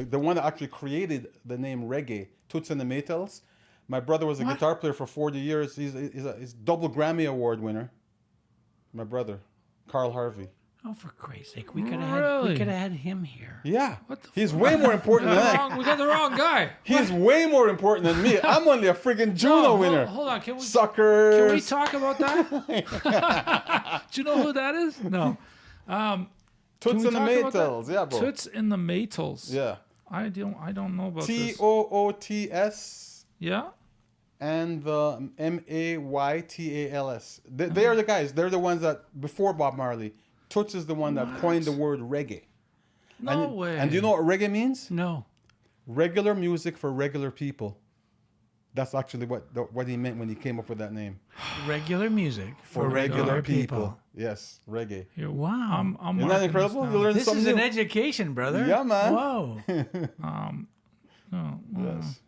the one that actually created the name reggae, Toots and the Maytals. My brother was a guitar player for 40 years. He's double Grammy Award winner. My brother, Carl Harvey. Oh, for Christ's sake, we could have had him here. Yeah, what the he's way more important than I. We got the wrong guy. He's way more important than me. I'm only a friggin' Juno winner. Hold on, Suckers. Can we talk about that? Do you know who that is? No. Toots and the Maytals, yeah, bro. Toots and the Maytals. Yeah. I don't know about this. Toots. Yeah. And the Maytals. They are the guys. They're the ones that before Bob Marley. Toots is the one that coined the word reggae. No way. And do you know what reggae means? No. Regular music for regular people. That's actually what he meant when he came up with that name. Regular music for regular people. Yes, reggae. Yeah, wow. Isn't that incredible? You learn this something is an new. education, brother. Yeah, man. Whoa. Yes.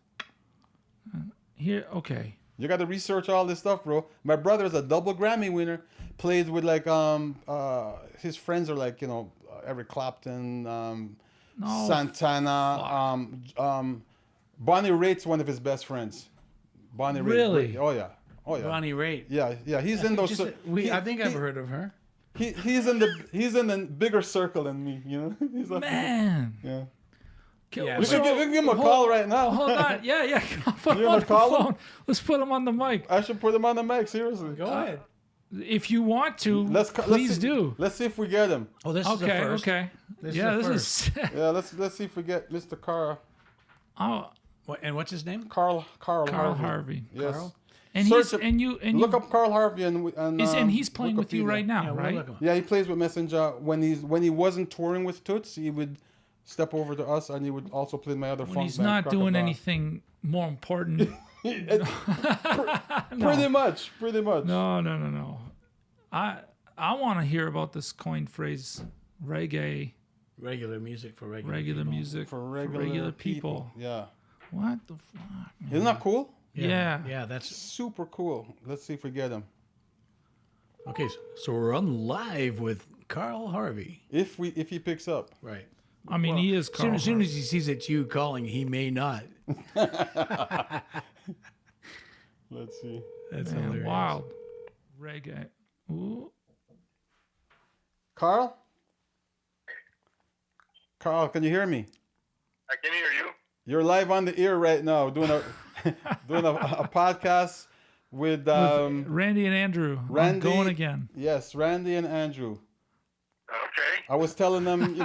Here, okay. You got to research all this stuff, bro. My brother is a double Grammy winner. Plays with like his friends are like Eric Clapton, Santana, Bonnie Raitt's one of his best friends. Bonnie Raitt. Really? Oh yeah. Bonnie Raitt. Yeah. He's in those. I think I've heard of her. He's in the bigger circle than me. He's like, man. Yeah. Yeah, we can give him a call right now. Hold on. Yeah. Put him on the phone. Let's put him on the mic. I should put him on the mic. Seriously. Go ahead. If you want to, please do. Let's see if we get him. Oh, this is the first. Okay. This is. Yeah, let's see if we get Mr. Carl. Oh. And what's his name? Carl Harvey. Yes. Carl. And look up Carl Harvey and he's playing with you right now, right? Yeah, he plays with Messenger. When he wasn't touring with Toots, he would step over to us, and he would also play my other funk band. He's not doing anything more important. Pretty much. No. I want to hear about this coined phrase, reggae. Regular music for regular people. Yeah. What the fuck, man? Isn't that cool? Yeah, that's super cool. Let's see if we get him. Okay, so we're on live with Carl Harvey. If he picks up. Right. I mean, he is Carl. As soon as he sees it's you calling, he may not. Let's see. That's hilarious. Wild. Reggae. Ooh. Carl, can you hear me? I can hear you. You're live on the air right now, doing a podcast with Randy and Andrew. I'm going again. Yes, Randy and Andrew. Okay. I was telling them,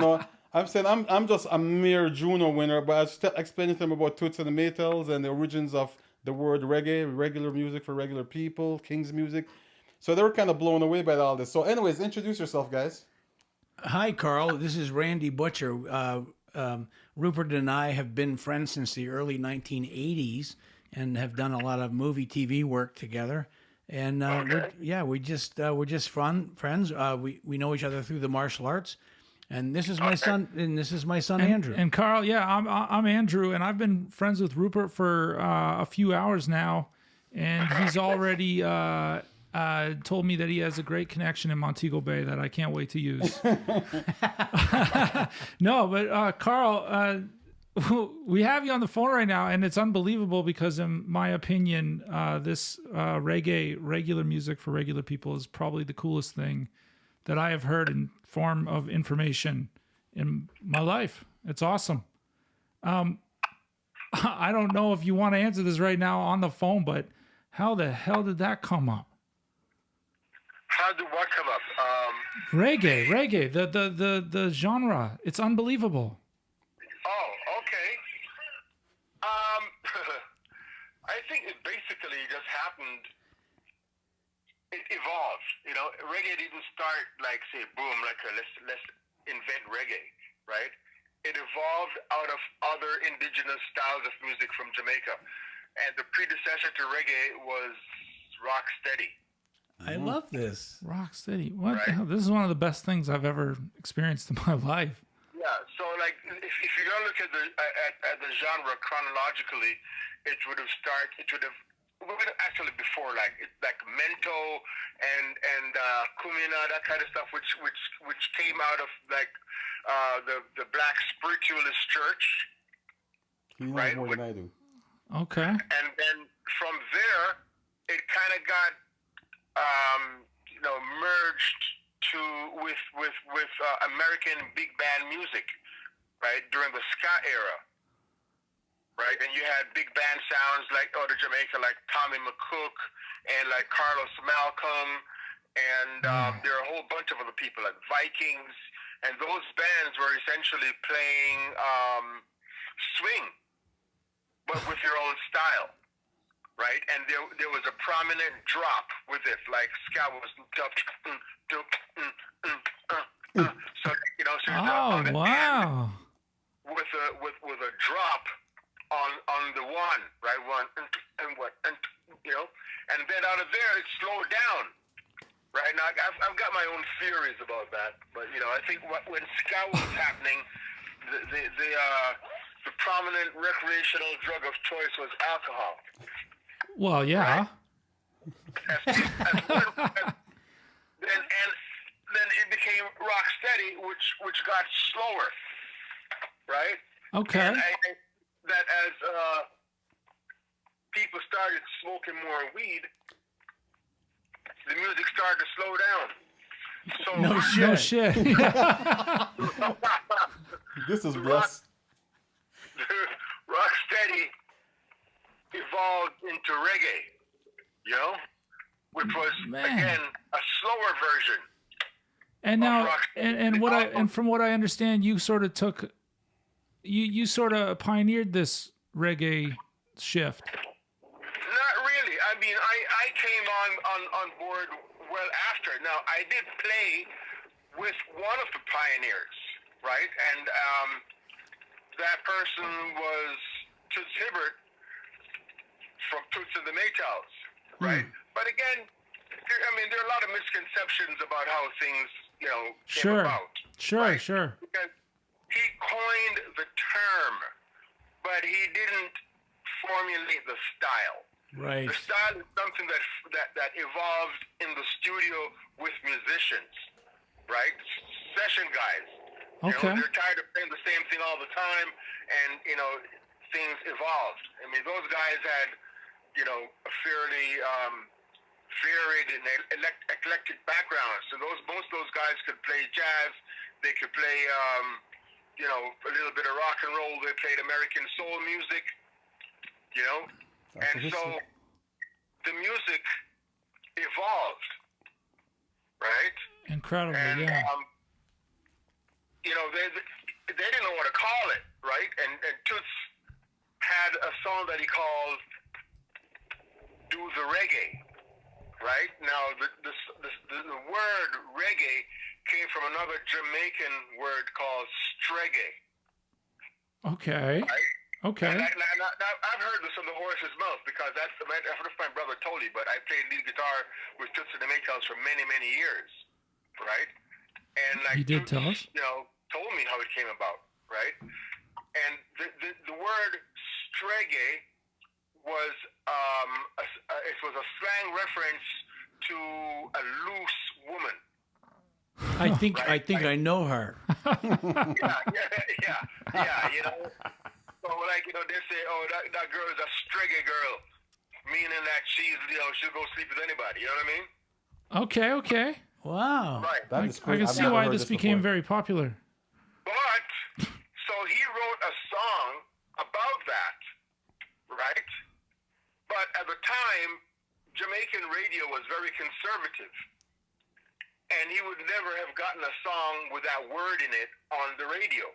I'm saying I'm just a mere Juno winner, but I was explaining to them about Toots and the Maytals and the origins of the word reggae, regular music for regular people, King's music. So they were kind of blown away by all this. So anyways, introduce yourself, guys. Hi, Carl. This is Randy Butcher. Rupert and I have been friends since the early 1980s and have done a lot of movie, TV work together. And we're just friends. We know each other through the martial arts. And this is my son. And this is my son, Andrew. And Carl, I'm Andrew, and I've been friends with Rupert for a few hours now, and he's already told me that he has a great connection in Montego Bay that I can't wait to use. No, but Carl, we have you on the phone right now, and it's unbelievable because, in my opinion, this reggae, regular music for regular people, is probably the coolest thing that I have heard in form of information in my life. It's awesome. I don't know if you want to answer this right now on the phone, but how the hell did that come up? How did what come up? Reggae, the genre. It's unbelievable. Oh, okay. I think it basically just happened. It evolved. Reggae didn't start like, say, boom, like let's invent reggae, right? It evolved out of other indigenous styles of music from Jamaica, and the predecessor to reggae was rock steady. I love this. Rock steady. What the hell? This is one of the best things I've ever experienced in my life. Yeah. So, like, if you're gonna look at the genre chronologically, it would have actually before like Mento and Kumina, that kind of stuff, which came out of like the Black Spiritualist Church He knows right? more than I do. Okay. And then from there, it kind of got merged to with American big band music, right, during the ska era, right? And you had big band sounds like out of Jamaica, like Tommy McCook and like Carlos Malcolm, and there are a whole bunch of other people like Vikings, and those bands were essentially playing swing, but with your own style. Right, and there was a prominent drop with it, like ska was so so Oh, wow. with a drop on the one, right, one and and then out of there it slowed down. Right now, I've got my own theories about that, but I think when ska was happening, the prominent recreational drug of choice was alcohol. Well, yeah. Then it became rock steady, which got slower, right? Okay. And that as people started smoking more weed, the music started to slow down. So No shit. This is blessed. rock steady evolved into reggae, which was again a slower version. And now, rock steady. and from what I understand, you sort of took, you sort of pioneered this reggae shift. Not really. I mean, I came on board well after. Now, I did play with one of the pioneers, right? And that person was Toots Hibbert from Toots and the Maytals, right? But again, there are a lot of misconceptions about how things, came about. Sure. Because he coined the term, but he didn't formulate the style. Right. The style is something that evolved in the studio with musicians, right? Session guys. Okay. They're tired of playing the same thing all the time, and things evolved. I mean, those guys had a fairly varied and eclectic backgrounds. So most of those guys could play jazz. They could play a little bit of rock and roll. They played American soul music. And so the music evolved, right? Incredible, And, yeah. they didn't know what to call it, right? And Toots had a song that he called "Do the Reggae," right? Now the word reggae came from another Jamaican word called streggae. Okay. Right? Okay. And I've heard this from the horse's mouth because that's my brother told me, but I played lead guitar with Toots and the Maytals for many, many years, right? And like He did Toots, tell us. told me how it came about, right? And the word streggae was it was a slang reference to a loose woman. I think I know her. Yeah. So they say, oh, that girl is a streggae girl, meaning that she'll go sleep with anybody. You know what I mean? Okay. Wow. Right. That I is crazy. can I've see never why heard this became before. very popular. But, so he wrote a song about that, right? But at the time, Jamaican radio was very conservative. And he would never have gotten a song with that word in it on the radio.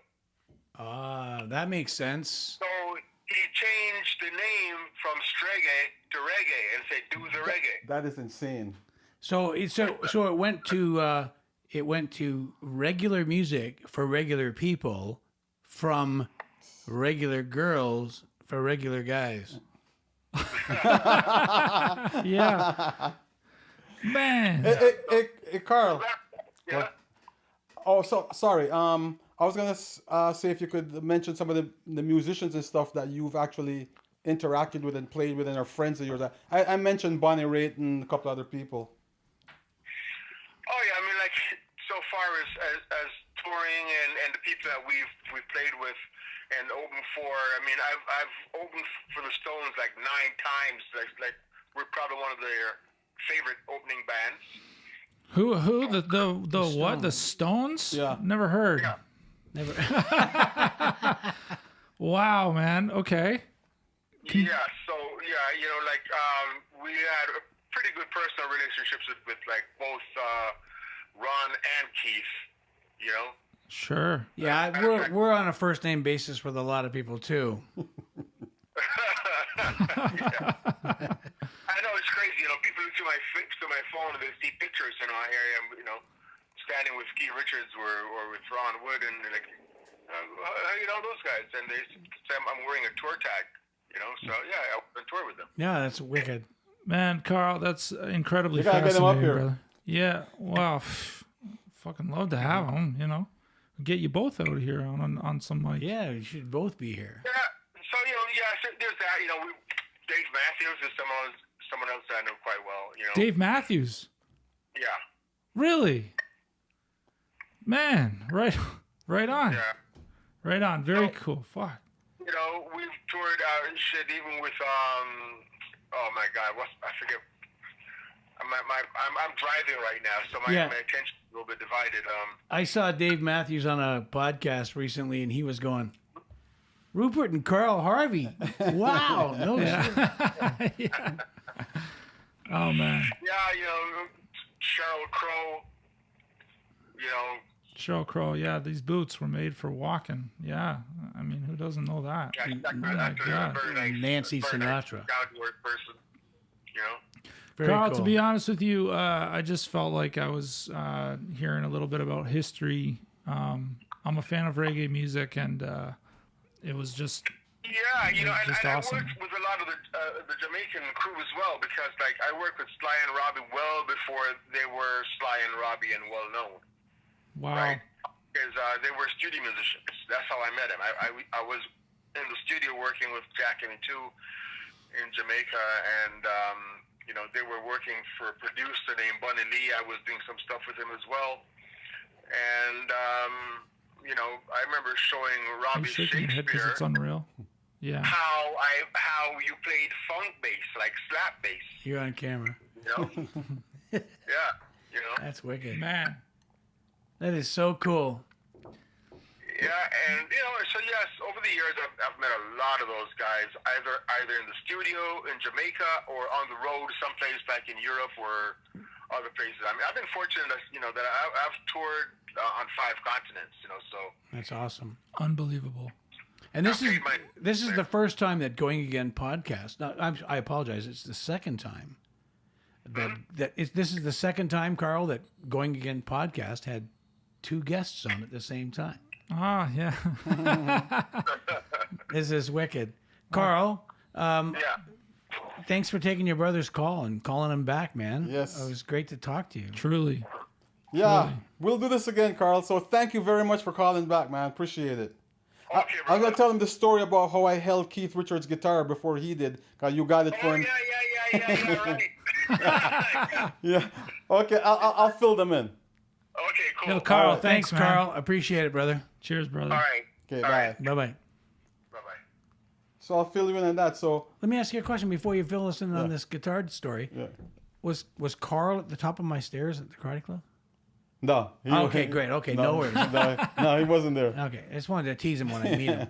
That makes sense. So he changed the name from streggae to reggae and said, "Do the reggae." That is insane. So it went to regular music for regular people from regular girls for regular guys. Yeah. Man. Hey, Carl. Yeah. Oh, so sorry. I was gonna say if you could mention some of the musicians and stuff that you've actually interacted with and played with and are friends of yours. I mentioned Bonnie Raitt and a couple other people. Oh yeah, I mean, like so far as touring and the people that we've played with, and opened for. I mean, I've opened for the Stones like 9 times. Like we're probably one of their favorite opening bands. Who the what? The Stones? Yeah. Never heard. Yeah. Never. Wow, man. Okay. Yeah, so like we had a pretty good personal relationships with like both Ron and Keith, you know. Sure. Yeah, we're on a first name basis with a lot of people too. Yeah. I know it's crazy, you know. People look to my phone and they see pictures, you know. Here I am, you know, standing with Keith Richards or with Ron Wood, and they're like, how you know those guys? And they say I'm wearing a tour tag. You know, so yeah, I went on tour with them. Yeah, that's wicked. Man, Carl, that's incredibly You gotta fascinating, get him up here. brother. Yeah, wow, fucking love to have him. You know, get you both out here on some like. Yeah, you should both be here. Yeah, so so there's that. You know, Dave Matthews is someone else that I know quite well. You know, Dave Matthews. Yeah, Really? Man, right on. yeah. Right on. Very cool. Fuck. You know, we've toured shit even with oh my God, I forget. I'm driving right now, so my attention is a little bit divided. I saw Dave Matthews on a podcast recently, and he was going, Rupert and Carl Harvey. Wow. No shit. Yeah. Oh man. Yeah, you know, Sheryl Crow. You know. Sheryl Crow. Yeah, these boots were made for walking. Yeah. I mean, who doesn't know that? Yeah, Oh my God. Nancy very Sinatra. Nice, down-to-earth person. You know. Very Carl, cool. to be honest with you, I just felt like I was hearing a little bit about history. I'm a fan of reggae music, and it was just Yeah, you know, and just awesome. I worked with a lot of the Jamaican crew as well, because like I worked with Sly and Robbie well before they were Sly and Robbie and well known, wow. right? Because they were studio musicians. That's how I met them. I was in the studio working with Jack and Two in Jamaica, and you know, they were working for a producer named Bunny Lee. I was doing some stuff with him as well, and you know, I remember showing Are you Robbie shaking your head because Shakespeare it's unreal? Yeah. how you played funk bass, like slap bass, You're on camera. you know? Yeah, you know? That's wicked. Man. That is so cool. Yeah, and, you know, so yes, over the years, I've met a lot of those guys, either in the studio in Jamaica or on the road someplace like in Europe or other places. I mean, I've been fortunate, you know, that I've toured on 5 continents, you know, so. That's awesome. Unbelievable. And this is Okay, this is the first time that Going Again podcast. No, I apologize. It's the second time this is the second time, Carl, that Going Again podcast had 2 guests on at the same time. Ah, yeah. This is wicked, Carl. Yeah. Thanks for taking your brother's call and calling him back, man. Yes. It was great to talk to you. Truly. Yeah, Really? we'll do this again, Carl. So thank you very much for calling back, man. Appreciate it. Okay, I'm bro. gonna tell him the story about how I held Keith Richards' guitar before he did. Cause you got it for Oh, him. yeah, right. Yeah. Okay, I'll fill them in. Okay, cool. Yo, Carl, All right. thanks, man. Carl. Appreciate it, brother. Cheers, brother. All right. Okay, All bye. right. Bye bye. Bye-bye. So I'll fill you in on that. So Let me ask you a question before you fill us in on Yeah. this guitar story. yeah. Was Carl at the top of my stairs at the karate club? No. Okay, great. Okay, no worries. No, he wasn't there. Okay, I just wanted to tease him when I meet him.